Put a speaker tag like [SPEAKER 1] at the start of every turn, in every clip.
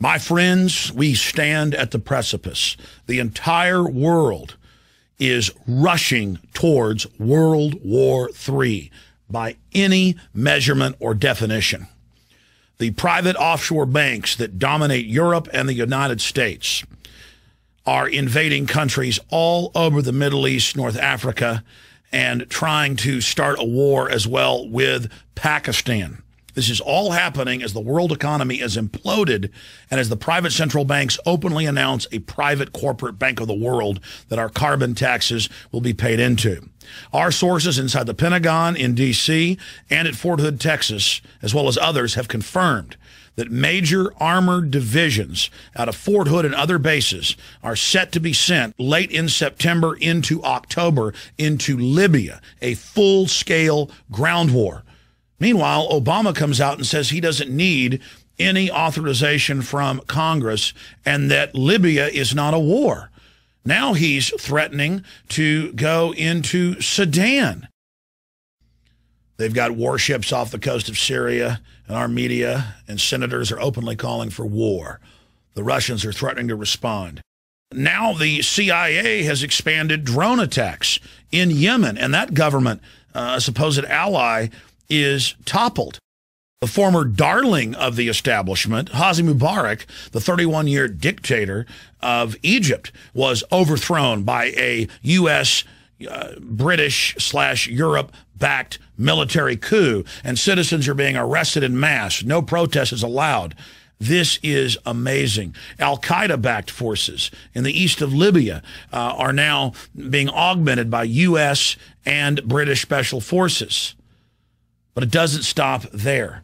[SPEAKER 1] My friends, we stand at the precipice. The entire world is rushing towards World War III by any measurement or definition. The private offshore banks that dominate Europe and the United States are invading countries all over the Middle East, North Africa, and trying to start a war as well with Pakistan. This is all happening as the world economy is imploded and as the private central banks openly announce a private corporate bank of the world that our carbon taxes will be paid into. Our sources inside the Pentagon, in D.C., and at Fort Hood, Texas, as well as others, have confirmed that major armored divisions out of Fort Hood and other bases are set to be sent late in September into October into Libya, a full-scale ground war. Meanwhile, Obama comes out and says he doesn't need any authorization from Congress and that Libya is not a war. Now he's threatening to go into Sudan. They've got warships off the coast of Syria, and our media and senators are openly calling for war. The Russians are threatening to respond. Now the CIA has expanded drone attacks in Yemen, and that government, a supposed ally, is toppled. The former darling of the establishment, Hosni Mubarak, the 31-year dictator of Egypt, was overthrown by a U.S., British/Europe-backed military coup, and citizens are being arrested en masse. No protest is allowed. This is amazing. Al-Qaeda-backed forces in the east of Libya are now being augmented by U.S. and British special forces. But it doesn't stop there.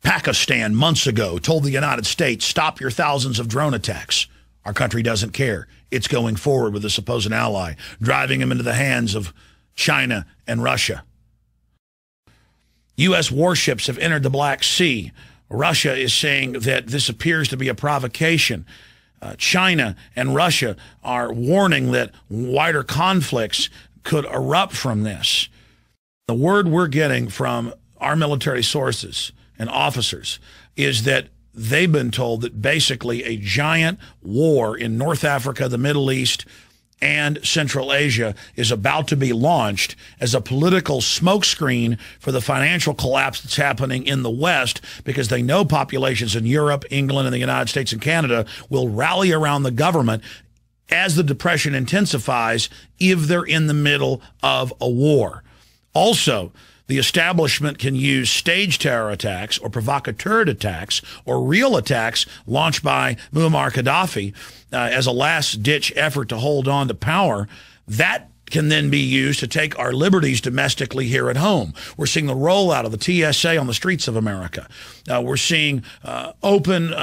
[SPEAKER 1] Pakistan, months ago, told the United States, stop your thousands of drone attacks. Our country doesn't care. It's going forward with a supposed ally, driving him into the hands of China and Russia. U.S. warships have entered the Black Sea. Russia is saying that this appears to be a provocation. China and Russia are warning that wider conflicts could erupt from this. The word we're getting from our military sources and officers is that they've been told that basically a giant war in North Africa, the Middle East, and Central Asia is about to be launched as a political smokescreen for the financial collapse that's happening in the West, because they know populations in Europe, England, and the United States and Canada will rally around the government as the Depression intensifies if they're in the middle of a war. Also, the establishment can use staged terror attacks or provocateur attacks or real attacks launched by Muammar Gaddafi as a last-ditch effort to hold on to power. That can then be used to take our liberties domestically here at home. We're seeing the rollout of the TSA on the streets of America. We're seeing open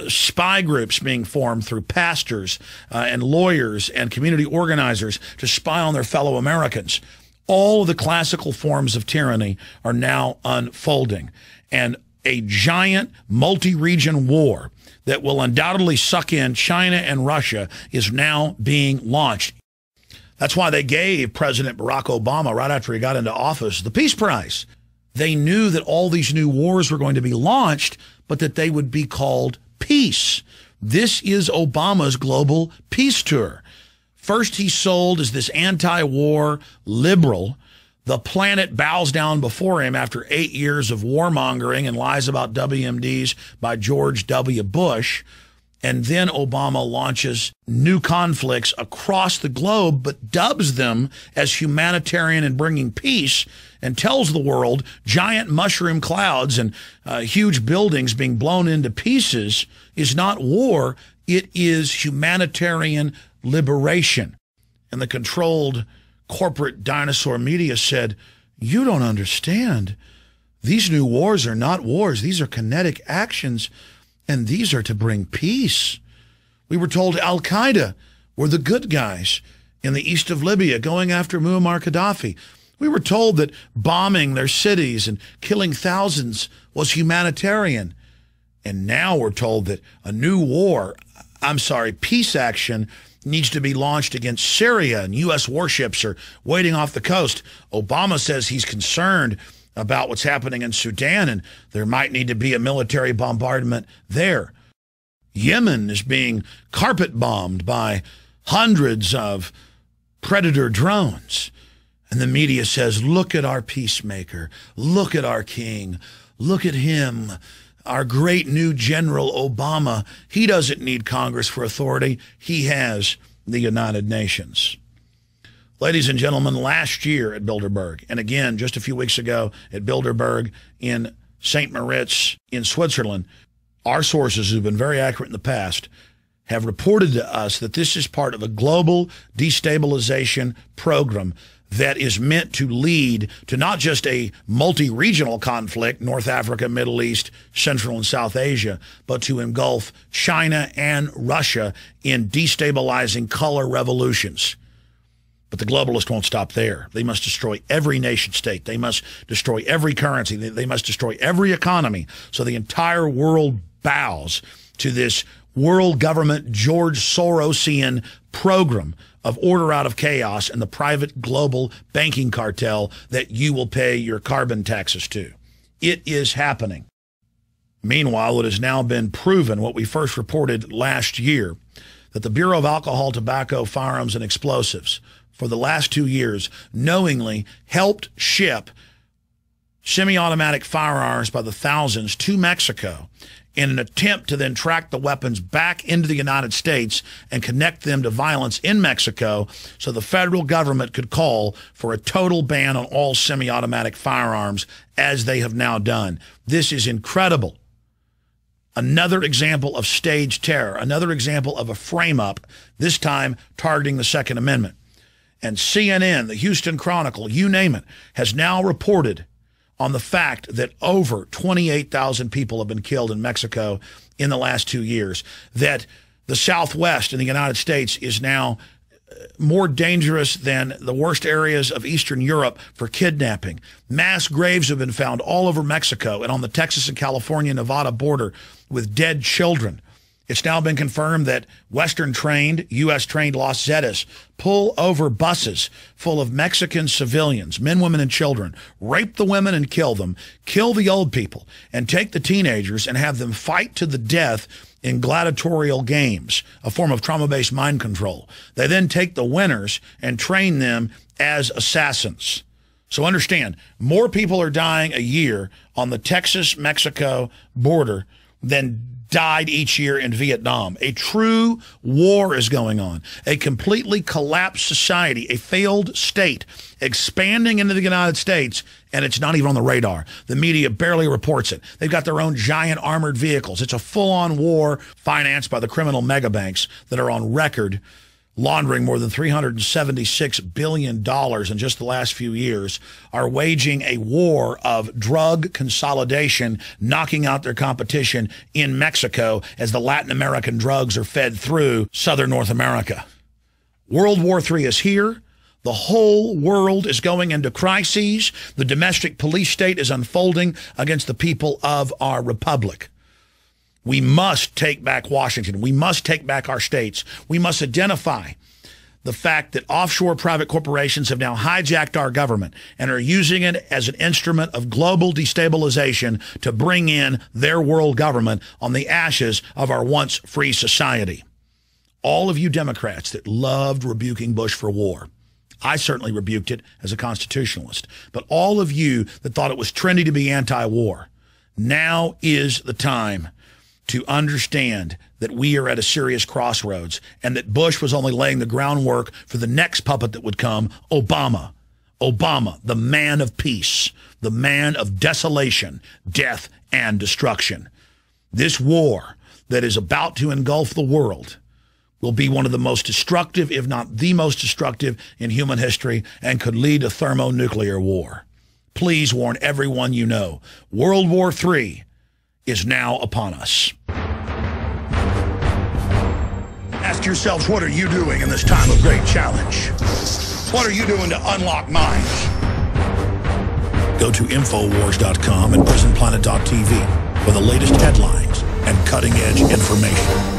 [SPEAKER 1] spy groups being formed through pastors and lawyers and community organizers to spy on their fellow Americans. All of the classical forms of tyranny are now unfolding, and a giant multi-region war that will undoubtedly suck in China and Russia is now being launched. That's why they gave President Barack Obama, right after he got into office, the Peace Prize. They knew that all these new wars were going to be launched, but that they would be called peace. This is Obama's global peace tour. First, he sold as this anti-war liberal. The planet bows down before him after 8 years of warmongering and lies about WMDs by George W. Bush. And then Obama launches new conflicts across the globe, but dubs them as humanitarian and bringing peace, and tells the world giant mushroom clouds and huge buildings being blown into pieces is not war. It is humanitarian liberation. And the controlled corporate dinosaur media said, you don't understand. These new wars are not wars. These are kinetic actions, and these are to bring peace. We were told Al-Qaeda were the good guys in the east of Libya going after Muammar Gaddafi. We were told that bombing their cities and killing thousands was humanitarian. And now we're told that a new war, peace action needs to be launched against Syria, and U.S. warships are waiting off the coast. Obama says he's concerned about what's happening in Sudan, and there might need to be a military bombardment there. Yemen is being carpet bombed by hundreds of Predator drones. And the media says, look at our peacemaker. Look at our king. Look at him. Our great new General Obama. He doesn't need Congress for authority. He has the United Nations. Ladies and gentlemen, last year at Bilderberg, and again just a few weeks ago at Bilderberg in St. Moritz in Switzerland, our sources who've been very accurate in the past have reported to us that this is part of a global destabilization program that is meant to lead to not just a multi-regional conflict, North Africa, Middle East, Central and South Asia, but to engulf China and Russia in destabilizing color revolutions. But the globalists won't stop there. They must destroy every nation state. They must destroy every currency. They must destroy every economy. So the entire world bows to this world government George Sorosian program of order out of chaos and the private global banking cartel that you will pay your carbon taxes to. It is happening. Meanwhile, it has now been proven what we first reported last year, that the Bureau of Alcohol, Tobacco, Firearms, and Explosives for the last 2 years knowingly helped ship semi-automatic firearms by the thousands to Mexico in an attempt to then track the weapons back into the United States and connect them to violence in Mexico so the federal government could call for a total ban on all semi-automatic firearms, as they have now done. This is incredible. Another example of staged terror, another example of a frame-up, this time targeting the Second Amendment. And CNN, the Houston Chronicle, you name it, has now reported on the fact that over 28,000 people have been killed in Mexico in the last 2 years, that the Southwest in the United States is now more dangerous than the worst areas of Eastern Europe for kidnapping. Mass graves have been found all over Mexico and on the Texas and California-Nevada border with dead children. It's now been confirmed that Western-trained, U.S.-trained Los Zetas pull over buses full of Mexican civilians, men, women, and children, rape the women and kill them, kill the old people, and take the teenagers and have them fight to the death in gladiatorial games, a form of trauma-based mind control. They then take the winners and train them as assassins. So understand, more people are dying a year on the Texas-Mexico border than died each year in Vietnam. A true war is going on. A completely collapsed society, a failed state, expanding into the United States, and it's not even on the radar. The media barely reports it. They've got their own giant armored vehicles. It's a full-on war financed by the criminal megabanks that are on record laundering more than $376 billion in just the last few years, are waging a war of drug consolidation, knocking out their competition in Mexico as the Latin American drugs are fed through southern North America. World War III is here. The whole world is going into crises. The domestic police state is unfolding against the people of our republic. We must take back Washington. We must take back our states. We must identify the fact that offshore private corporations have now hijacked our government and are using it as an instrument of global destabilization to bring in their world government on the ashes of our once free society. All of you Democrats that loved rebuking Bush for war, I certainly rebuked it as a constitutionalist, but all of you that thought it was trendy to be anti-war, now is the time to understand that we are at a serious crossroads and that Bush was only laying the groundwork for the next puppet that would come, Obama. Obama, the man of peace, the man of desolation, death, and destruction. This war that is about to engulf the world will be one of the most destructive, if not the most destructive in human history, and could lead to thermonuclear war. Please warn everyone you know. World War III is now upon us. Ask yourselves, what are you doing in this time of great challenge? What are you doing to unlock minds? Go to Infowars.com and PrisonPlanet.tv for the latest headlines and cutting-edge information.